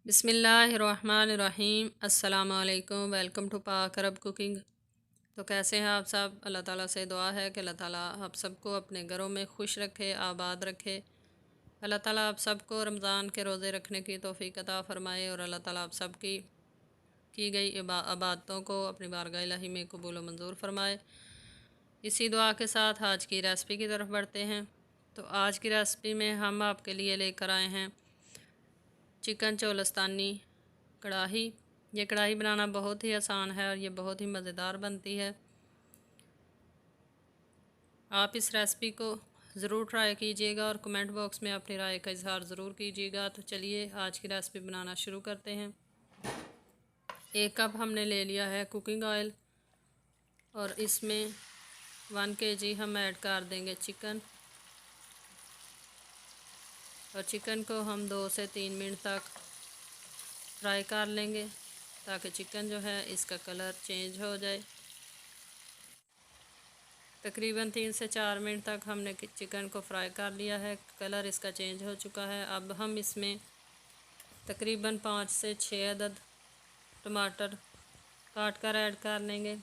बिस्मिल्लाहिर्रहमानिर्रहीम। अस्सलाम वालेकुम। वेलकम टू पाक अरब कुकिंग। तो कैसे हैं आप सब? अल्लाह ताला से दुआ है कि अल्लाह ताला आप सबको अपने घरों में खुश रखे, आबाद रखे। अल्लाह ताला आप सबको रमज़ान के रोज़े रखने की तौफ़ीक अता फ़रमाए और अल्लाह ताला आप सब की गई इबादतों को अपनी बारगाह इलाही में कबूल व मंजूर फ़रमाए। इसी दुआ के साथ आज की रेसिपी की तरफ बढ़ते हैं। तो आज की रेसिपी में हम आपके लिए लेकर आए हैं चिकन चोलस्तानी कढ़ाई। ये कढ़ाई बनाना बहुत ही आसान है और ये बहुत ही मज़ेदार बनती है। आप इस रेसिपी को ज़रूर ट्राई कीजिएगा और कमेंट बॉक्स में अपनी राय का इजहार ज़रूर कीजिएगा। तो चलिए आज की रेसिपी बनाना शुरू करते हैं। 1 कप हमने ले लिया है कुकिंग ऑयल और इसमें 1 kg हम ऐड कर देंगे चिकन। और चिकन को हम 2 से 3 मिनट तक फ्राई कर लेंगे ताकि चिकन जो है इसका कलर चेंज हो जाए। तकरीबन 3 से 4 मिनट तक हमने चिकन को फ्राई कर लिया है, कलर इसका चेंज हो चुका है। अब हम इसमें तकरीबन 5 से 6 अदद टमाटर काट कर ऐड कर लेंगे।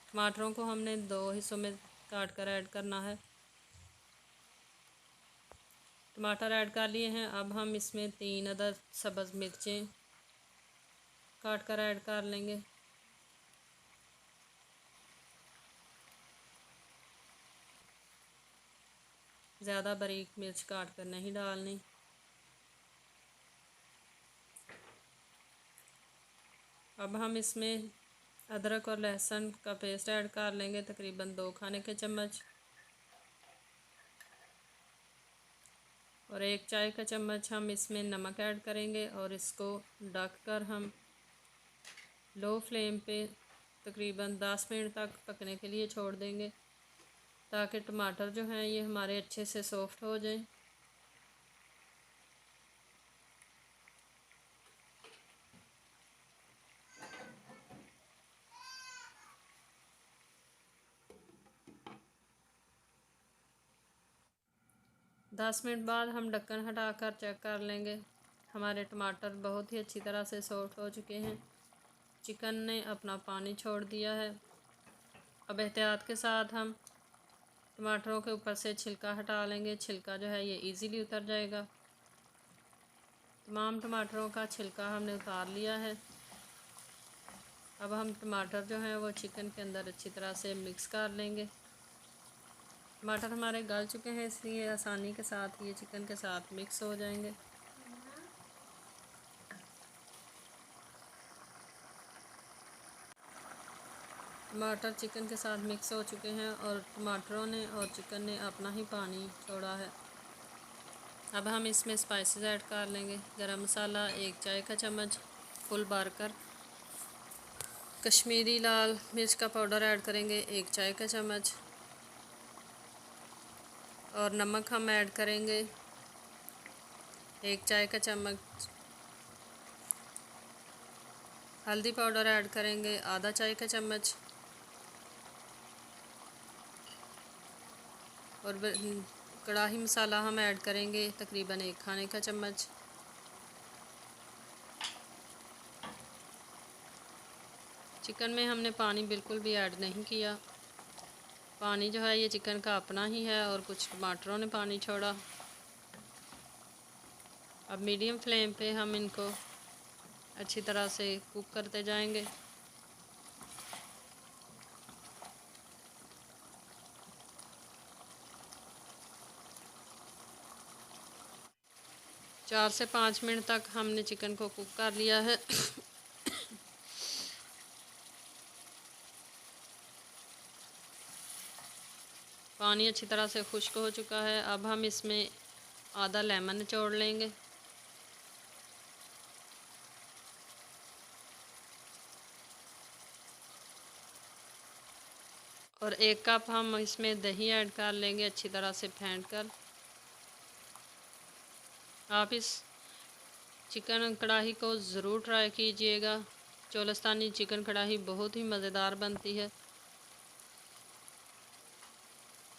टमाटरों को हमने 2 हिस्सों में काट कर ऐड करना है। टमाटर ऐड कर लिए हैं। अब हम इसमें 3 अदद सब्ज़ मिर्चें काट कर ऐड कर लेंगे। ज़्यादा बारीक मिर्च काट कर नहीं डालनी। अब हम इसमें अदरक और लहसुन का पेस्ट ऐड कर लेंगे, तकरीबन 2 खाने के चम्मच। और 1 चाय का चम्मच हम इसमें नमक ऐड करेंगे और इसको ढक कर हम लो फ्लेम पे तकरीबन 10 मिनट तक पकने के लिए छोड़ देंगे ताकि टमाटर जो हैं ये हमारे अच्छे से सॉफ्ट हो जाएं। दस मिनट बाद हम ढक्कन हटाकर चेक कर लेंगे। हमारे टमाटर बहुत ही अच्छी तरह से सॉफ्ट हो चुके हैं। चिकन ने अपना पानी छोड़ दिया है। अब एहतियात के साथ हम टमाटरों के ऊपर से छिलका हटा लेंगे। छिलका जो है ये इजीली उतर जाएगा। तमाम टमाटरों का छिलका हमने उतार लिया है। अब हम टमाटर जो हैं वो चिकन के अंदर अच्छी तरह से मिक्स कर लेंगे। टमाटर हमारे गल चुके हैं, इसलिए आसानी के साथ ये चिकन के साथ मिक्स हो जाएंगे। टमाटर चिकन के साथ मिक्स हो चुके हैं और टमाटरों ने और चिकन ने अपना ही पानी छोड़ा है। अब हम इसमें स्पाइसेस ऐड कर लेंगे। गरम मसाला 1 चाय का चम्मच, फुल बारकर कश्मीरी लाल मिर्च का पाउडर ऐड करेंगे 1 चाय का चम्मच। और नमक हम ऐड करेंगे 1 चाय का चम्मच। हल्दी पाउडर ऐड करेंगे आधा चाय का चम्मच। और कढ़ाई मसाला हम ऐड करेंगे तकरीबन 1 खाने का चम्मच। चिकन में हमने पानी बिल्कुल भी ऐड नहीं किया। पानी जो है ये चिकन का अपना ही है और कुछ टमाटरों ने पानी छोड़ा। अब मीडियम फ्लेम पे हम इनको अच्छी तरह से कुक करते जाएंगे। चार से 5 मिनट तक हमने चिकन को कुक कर लिया है। पानी अच्छी तरह से खुश्क हो चुका है। अब हम इसमें आधा लेमन निचोड़ लेंगे। और 1 कप हम इसमें दही ऐड कर लेंगे अच्छी तरह से फेंट कर। आप इस चिकन कढ़ाई को ज़रूर ट्राई कीजिएगा। चोलस्तानी चिकन कढ़ाई बहुत ही मज़ेदार बनती है।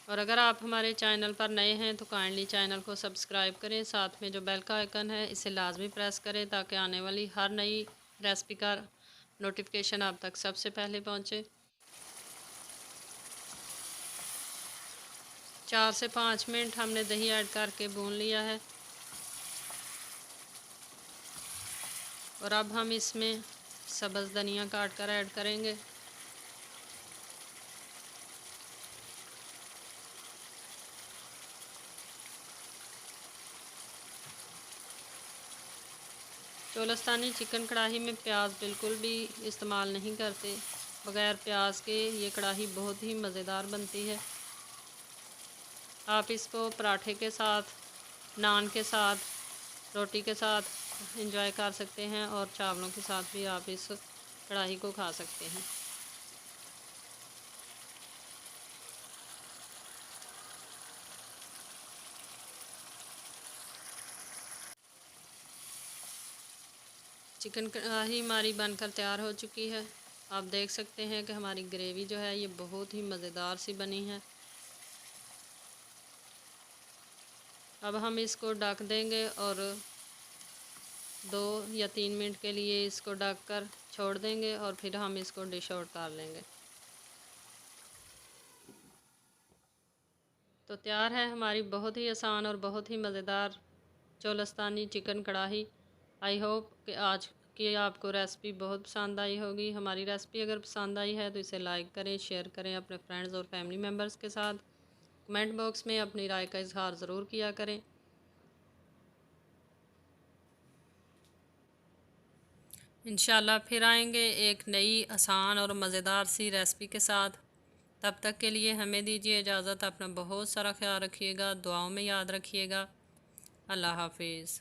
और अगर आप हमारे चैनल पर नए हैं तो काइंडली चैनल को सब्सक्राइब करें, साथ में जो बेल का आइकन है इसे लाजमी प्रेस करें ताकि आने वाली हर नई रेसिपी का नोटिफिकेशन आप तक सबसे पहले पहुंचे। 4 से 5 मिनट हमने दही ऐड करके भून लिया है और अब हम इसमें सब्ज़ धनिया काट कर ऐड करेंगे। चोलस्तानी चिकन कढ़ाई में प्याज बिल्कुल भी इस्तेमाल नहीं करते। बग़ैर प्याज के ये कढ़ाई बहुत ही मज़ेदार बनती है। आप इसको पराठे के साथ, नान के साथ, रोटी के साथ एंजॉय कर सकते हैं और चावलों के साथ भी आप इस कढ़ाई को खा सकते हैं। चिकन कढ़ाई हमारी बनकर तैयार हो चुकी है। आप देख सकते हैं कि हमारी ग्रेवी जो है ये बहुत ही मज़ेदार सी बनी है। अब हम इसको ढक देंगे और 2 या 3 मिनट के लिए इसको ढक कर छोड़ देंगे और फिर हम इसको डिश आउट कर लेंगे। तो तैयार है हमारी बहुत ही आसान और बहुत ही मज़ेदार चोलस्तानी चिकन कढ़ाई। आई होप कि आज की आपको रेसिपी बहुत पसंद आई होगी। हमारी रेसिपी अगर पसंद आई है तो इसे लाइक करें, शेयर करें अपने फ्रेंड्स और फैमिली मेम्बर्स के साथ। कमेंट बॉक्स में अपनी राय का इजहार ज़रूर किया करें। इंशाल्लाह फिर आएंगे एक नई आसान और मज़ेदार सी रेसिपी के साथ। तब तक के लिए हमें दीजिए इजाज़त। अपना बहुत सारा ख्याल रखिएगा, दुआओं में याद रखिएगा। अल्लाह हाफिज़।